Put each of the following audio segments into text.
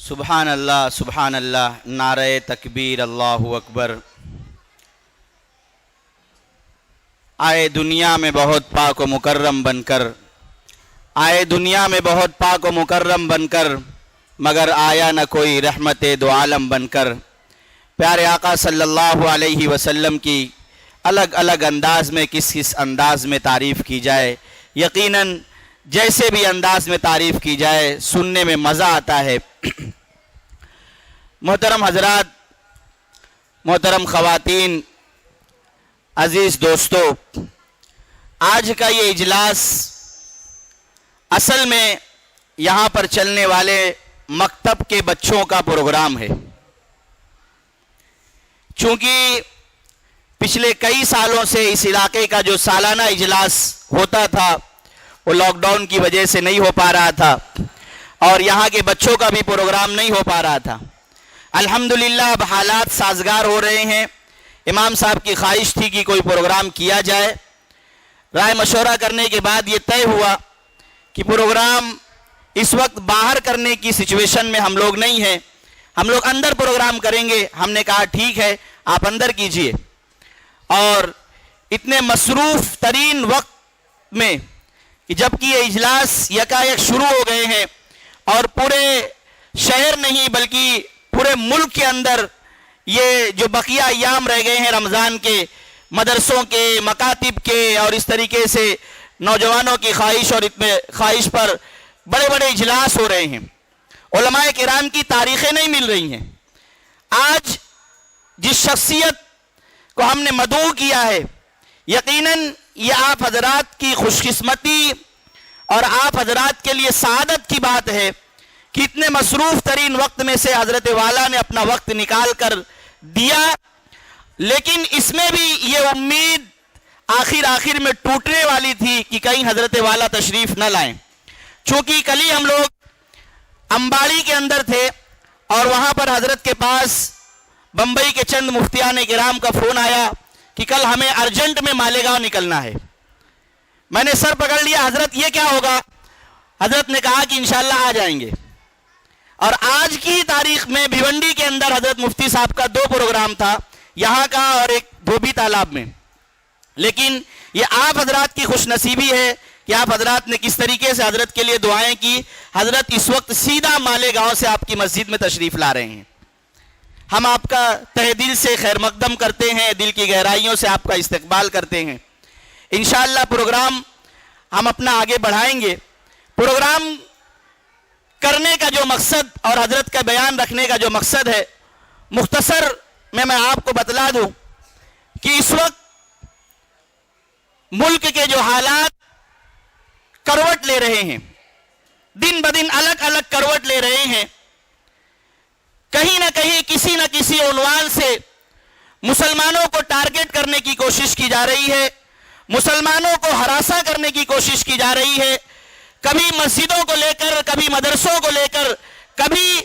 سبحان اللہ نعرہ تکبیر اللہ اکبر۔ آئے دنیا میں بہت پاک و مکرم بن کر، آئے دنیا میں بہت پاک و مکرم بن کر، مگر آیا نہ کوئی رحمت دو عالم بن کر۔ پیارے آقا صلی اللہ علیہ وسلم کی الگ الگ انداز میں کس انداز میں تعریف کی جائے، یقیناً جیسے بھی انداز میں تعریف کی جائے سننے میں مزہ آتا ہے۔ محترم حضرات، محترم خواتین، عزیز دوستو، آج کا یہ اجلاس اصل میں یہاں پر چلنے والے مکتب کے بچوں کا پروگرام ہے۔ چونکہ پچھلے کئی سالوں سے اس علاقے کا جو سالانہ اجلاس ہوتا تھا وہ لاک ڈاؤن کی وجہ سے نہیں ہو پا رہا تھا، اور یہاں کے بچوں کا بھی پروگرام نہیں ہو پا رہا تھا۔ الحمدللہ اب حالات سازگار ہو رہے ہیں۔ امام صاحب کی خواہش تھی کہ کوئی پروگرام کیا جائے۔ رائے مشورہ کرنے کے بعد یہ طے ہوا کہ پروگرام اس وقت باہر کرنے کی سچویشن میں ہم لوگ نہیں ہیں، ہم لوگ اندر پروگرام کریں گے۔ ہم نے کہا ٹھیک ہے، آپ اندر کیجئے۔ اور اتنے مصروف ترین وقت میں کہ جبکہ یہ اجلاس یکایک شروع ہو گئے ہیں اور پورے شہر نہیں بلکہ پورے ملک کے اندر یہ جو بقیہ ایام رہ گئے ہیں رمضان کے، مدرسوں کے، مکاتب کے، اور اس طریقے سے نوجوانوں کی خواہش پر بڑے بڑے اجلاس ہو رہے ہیں۔ علماء کرام کی تاریخیں نہیں مل رہی ہیں۔ آج جس شخصیت کو ہم نے مدعو کیا ہے، یقیناً یہ آپ حضرات کی خوش قسمتی اور آپ حضرات کے لیے سعادت کی بات ہے کہ اتنے مصروف ترین وقت میں سے حضرت والا نے اپنا وقت نکال کر دیا۔ لیکن اس میں بھی یہ امید آخر میں ٹوٹنے والی تھی کہ کہیں حضرت والا تشریف نہ لائیں۔ چونکہ کل ہی ہم لوگ امباڑی کے اندر تھے اور وہاں پر حضرت کے پاس بمبئی کے چند مفتیان کرام کا فون آیا کہ کل ہمیں ارجنٹ میں مالیگاؤں نکلنا ہے۔ میں نے سر پکڑ لیا، حضرت یہ کیا ہوگا؟ حضرت نے کہا کہ انشاءاللہ آ جائیں گے۔ اور آج کی تاریخ میں بھیونڈی کے اندر حضرت مفتی صاحب کا 2 پروگرام تھا، یہاں کا اور ایک دھوبی تالاب میں۔ لیکن یہ آپ حضرات کی خوش نصیبی ہے کہ آپ حضرات نے کس طریقے سے حضرت کے لیے دعائیں کی۔ حضرت اس وقت سیدھا مالیگاؤں سے آپ کی مسجد میں تشریف لا رہے ہیں۔ ہم آپ کا تہ دل سے خیر مقدم کرتے ہیں، دل کی گہرائیوں سے آپ کا استقبال کرتے ہیں۔ انشاءاللہ پروگرام ہم اپنا آگے بڑھائیں گے۔ پروگرام کرنے کا جو مقصد اور حضرت کا بیان رکھنے کا جو مقصد ہے، مختصر میں آپ کو بتلا دوں کہ اس وقت ملک کے جو حالات کروٹ لے رہے ہیں، دن بدن الگ الگ کروٹ لے رہے ہیں، کہیں نہ کہیں کسی نہ کسی عنوان سے مسلمانوں کو ٹارگٹ کرنے کی کوشش کی جا رہی ہے، مسلمانوں کو ہراساں کرنے کی کوشش کی جا رہی ہے۔ کبھی مسجدوں کو لے کر، کبھی مدرسوں کو لے کر، کبھی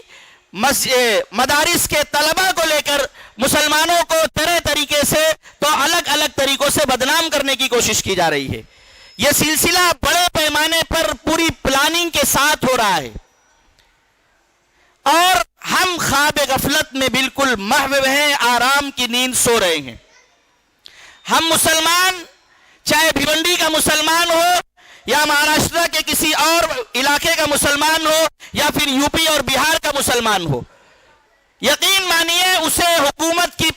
مدارس کے طلبہ کو لے کر مسلمانوں کو طرح طریقے سے تو الگ الگ طریقوں سے بدنام کرنے کی کوشش کی جا رہی ہے۔ یہ سلسلہ بڑے پیمانے پر پوری پلاننگ کے ساتھ ہو رہا ہے، اور ہم خواب غفلت میں بالکل محو ہیں، آرام کی نیند سو رہے ہیں۔ ہم مسلمان، چاہے بھیونڈی کا مسلمان ہو یا مہاراشٹر کے کسی اور علاقے کا مسلمان ہو یا پھر یوپی اور بہار کا مسلمان ہو، یقین مانیے اسے حکومت کی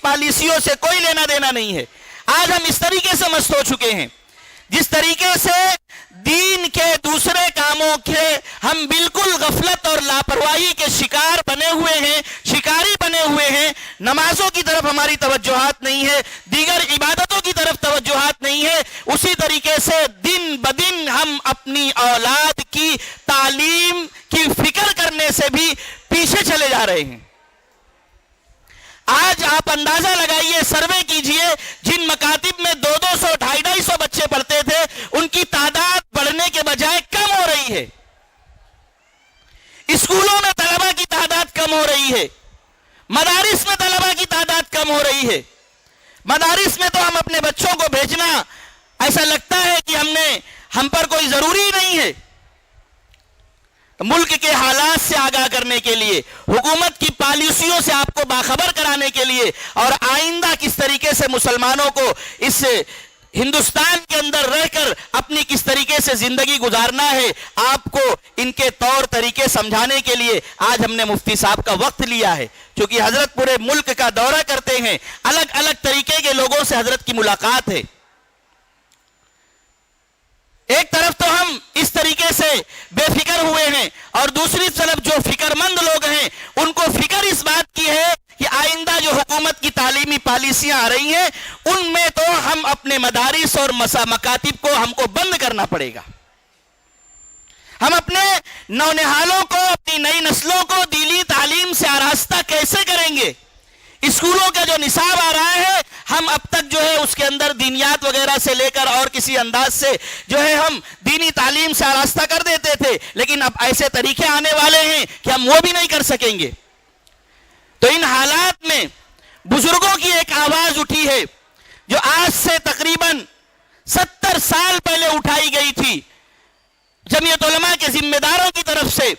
پالیسیوں سے کوئی لینا دینا نہیں ہے۔ آج ہم اس طریقے سے مست ہو چکے ہیں، جس طریقے سے دین کے دوسرے کاموں کے ہم بالکل غفلت اور لاپرواہی کے شکار بنے ہوئے ہیں، شکاری بنے ہوئے ہیں۔ نمازوں کی طرف ہماری توجہات نہیں ہے، دیگر عبادتوں کی طرف توجہات نہیں ہے۔ اسی طریقے سے دن بدن ہم اپنی اولاد کی تعلیم کی فکر کرنے سے بھی پیچھے چلے جا رہے ہیں۔ آج آپ اندازہ لگائیے، سروے کیجئے، جن مکاتب میں 200 250 بچے پڑھتے تھے ان کی تعداد بڑھنے کے بجائے کم ہو رہی ہے۔ اسکولوں میں طلبہ کی تعداد کم ہو رہی ہے، مدارس میں طلبہ کی تعداد کم ہو رہی ہے۔ مدارس میں تو ہم اپنے بچوں کو بھیجنا ایسا لگتا ہے کہ ہم پر کوئی ضروری نہیں ہے۔ ملک کے حالات سے آگاہ کرنے کے لیے، حکومت کی پالیسیوں سے آپ کو باخبر کرانے کے لیے، اور آئندہ کس طریقے سے مسلمانوں کو اس ہندوستان کے اندر رہ کر اپنی کس طریقے سے زندگی گزارنا ہے، آپ کو ان کے طور طریقے سمجھانے کے لیے آج ہم نے مفتی صاحب کا وقت لیا ہے، کیونکہ حضرت پورے ملک کا دورہ کرتے ہیں، الگ الگ طریقے کے لوگوں سے حضرت کی ملاقات ہے۔ ایک طرف تو ہم اس طریقے سے بے فکر ہوئے ہیں، اور دوسری طرف جو فکر مند لوگ ہیں ان کو فکر اس بات کی ہے کہ آئندہ جو حکومت کی تعلیمی پالیسیاں آ رہی ہیں ان میں تو ہم اپنے مدارس اور مکاتب کو ہم کو بند کرنا پڑے گا۔ ہم اپنے نونہالوں کو، اپنی نئی نسلوں کو دینی تعلیم سے آراستہ کیسے کریں گے؟ اسکولوں کا جو نصاب آ رہا ہے، ہم اب تک جو ہے اس کے اندر دینیات وغیرہ سے لے کر اور کسی انداز سے جو ہے ہم دینی تعلیم سے آراستہ کر دیتے تھے، لیکن اب ایسے طریقے آنے والے ہیں کہ ہم وہ بھی نہیں کر سکیں گے۔ تو ان حالات میں بزرگوں کی ایک آواز اٹھی ہے جو آج سے تقریباً 70 سال پہلے اٹھائی گئی تھی جمعیت علماء کے ذمہ داروں کی طرف سے۔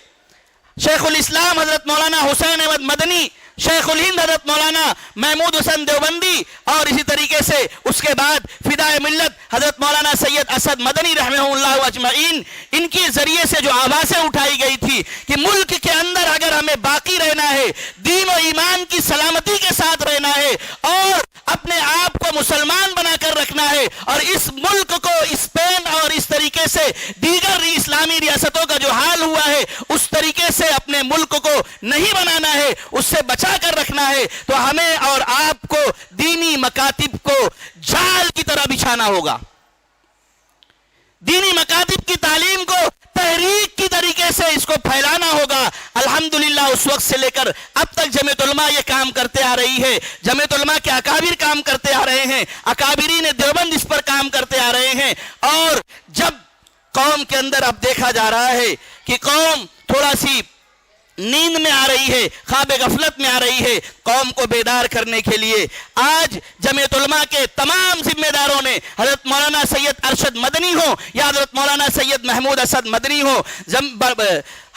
شیخ الاسلام حضرت مولانا حسین احمد مدنی، شیخ الہند حضرت مولانا محمود حسن دیوبندی، اور اسی طریقے سے اس کے بعد فدائے ملت حضرت مولانا سید اسد مدنی رحمہ اللہ اجمعین، ان کے ذریعے سے جو آوازیں اٹھائی گئی تھی کہ ملک کے اندر اگر ہمیں باقی رہنا ہے، دین و ایمان کی سلامتی کے ساتھ رہنا ہے، اور اپنے آپ کو مسلمان بنا کر رکھنا ہے، اور اس ملک کو اسپین اور اس طریقے سے دیگر اسلامی ریاستوں کا جو حال ہوا ہے اس طریقے سے اپنے ملک کو نہیں بنانا ہے، اس سے بچا کر رکھنا ہے، تو ہمیں اور آپ کو دینی مکاتب کو جال کی طرح بچھانا ہوگا۔ دینی مکاتب کی تعلیم کو تحریک کی طریقے سے اس کو پھیلانا ہوگا۔ الحمدللہ اس وقت سے لے کر اب تک جمعیت علماء یہ کام کرتے آ رہی ہے، جمعیت علماء کے اکابر کام کرتے آ رہے ہیں، اکابرین دیوبند اس پر کام کرتے آ رہے ہیں، اور جب قوم کے اندر اب دیکھا جا رہا ہے کہ قوم تھوڑا سی نیند میں آ رہی ہے، خواب غفلت میں آ رہی ہے، قوم کو بیدار کرنے کے لیے آج جمعیت علماء کے تمام ذمہ داروں نے، حضرت مولانا سید ارشد مدنی ہو یا حضرت مولانا سید محمود اسد مدنی ہو،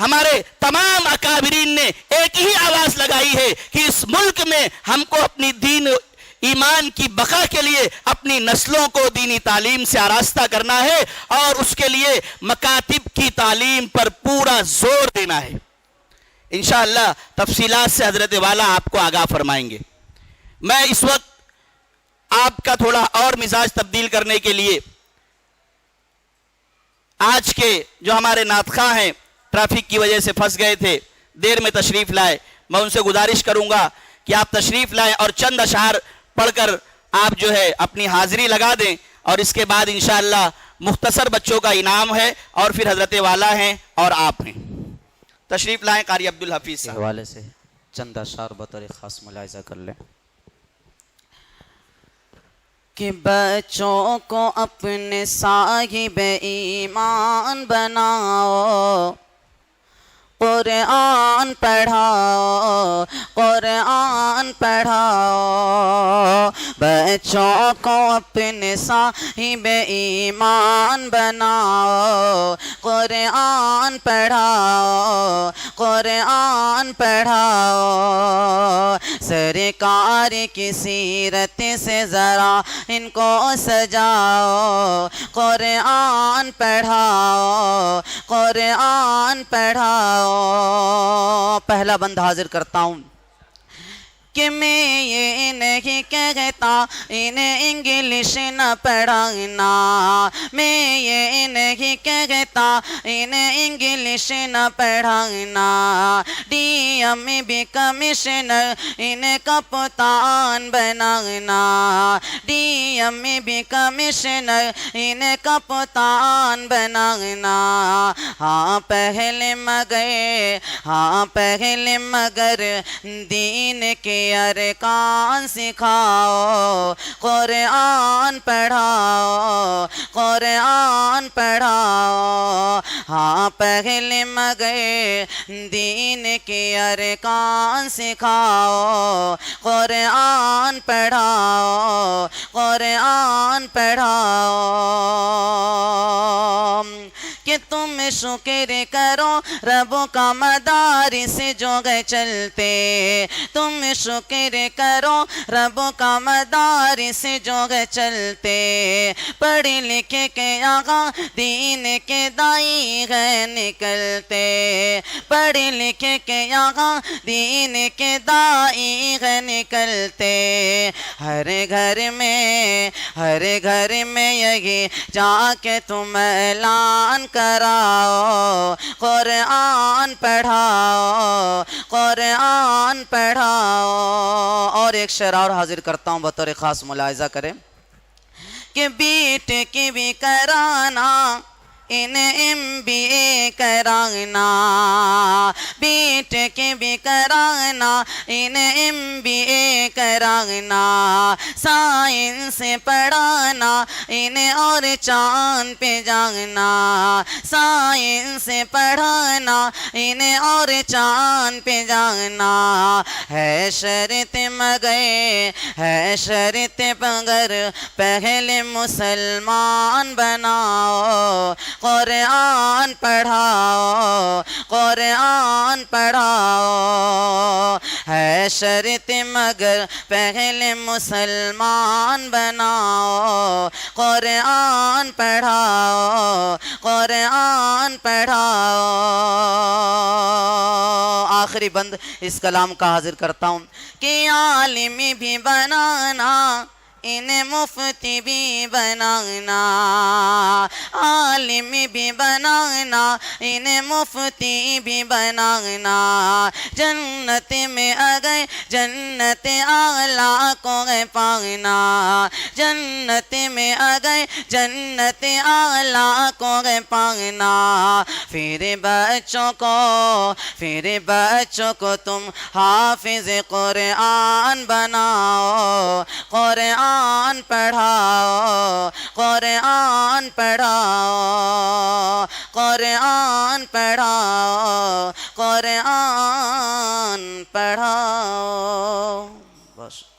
ہمارے تمام اکابرین نے ایک ہی آواز لگائی ہے کہ اس ملک میں ہم کو اپنی دین ایمان کی بقا کے لیے اپنی نسلوں کو دینی تعلیم سے آراستہ کرنا ہے، اور اس کے لیے مکاتب کی تعلیم پر پورا زور دینا ہے۔ انشاءاللہ تفصیلات سے حضرت والا آپ کو آگاہ فرمائیں گے۔ میں اس وقت آپ کا تھوڑا اور مزاج تبدیل کرنے کے لیے آج کے جو ہمارے ناطخواں ہیں ٹریفک کی وجہ سے پھنس گئے تھے، دیر میں تشریف لائے، میں ان سے گزارش کروں گا کہ آپ تشریف لائیں اور چند اشعار پڑھ کر آپ جو ہے اپنی حاضری لگا دیں، اور اس کے بعد انشاءاللہ مختصر بچوں کا انعام ہے، اور پھر حضرت والا ہیں اور آپ ہیں۔ تشریف لائیں قاری عبدالحفیظ صاحب۔ حوالے سے چند اشعار بطور خاص ملاحظہ کر لیں کہ بچوں کو اپنے صاحب ایمان بناؤ، قرآن پڑھاؤ، قرآن پڑھاؤ، بچوں کو اپنے صاحب ایمان بناؤ، قرآن پڑھاؤ، قرآن پڑھاؤ، سرکار کی سیرت سے ذرا ان کو سجاؤ، قرآن پڑھاؤ، قرآن پڑھاؤ۔ پہلا بند حاضر کرتا ہوں کہ میں یہ نہیں کہتا انہیں انگلش نہ پڑھانا، میں یہ نہیں کہتا انہیں انگلش نہ پڑھانا، ڈی ایم بھی کمشنر انہیں کپتان بنانا، ڈی ایم بھی کمشنر انہیں کپتان بنانا، ہاں پہلے مگر، ہاں پہلے مگر دین کے ارکان سکھاؤ، قرآن پڑھاؤ، قرآن پڑھاؤ، ہاں پہلے مگر دین کے ارکان سکھاؤ، قرآن پڑھاؤ، قرآن پڑھاؤ، کہ تم شکر کرو رب کا مدارس جو گئے چلتے تم شکر کرو رب کا مدارس جو گئے چلتے پڑھ لکھ کے آقا دین کے دائی گئے نکلتے پڑھ لکھ کے آقا دین کے دائی گئے نکلتے ہر گھر میں یہی جا کے تم اعلان کراؤ قرآن پڑھاؤ قرآن پڑھاؤ اور ایک شعر اور حاضر کرتا ہوں بطور خاص ملاحظہ کریں کہ بیٹ کی بھی کرانا انہیں MBA کرانا بیٹ کی بھی کرانا انہیں MBA کرانا سائنس پڑھانا انہیں اور چاند پہ جانا سائنس پڑھانا انہیں اور چاند پہ جانا ہے شرط مگر پہلے مسلمان بناؤ قرآن پڑھاؤ قرآن پڑھاؤ ہے شرط مگر پہلے مسلمان بناؤ قرآن پڑھاؤ قرآن پڑھاؤ آخری بند اس کلام کا حاضر کرتا ہوں کہ عالم بھی بنانا انہیں مفتی بھی بنانا عالم بھی بنانا انہیں مفتی بھی بنانا جنت میں اگر جنت اعلیٰ کو گئے پانا جنت میں اگر جنت اعلیٰ کو گئے پانا پھر بچوں کو تم حافظ قرآن بناؤ قرآن پڑھاؤ قرآن پڑھاؤ قرآن پڑھاؤ قرآن پڑھاؤ بس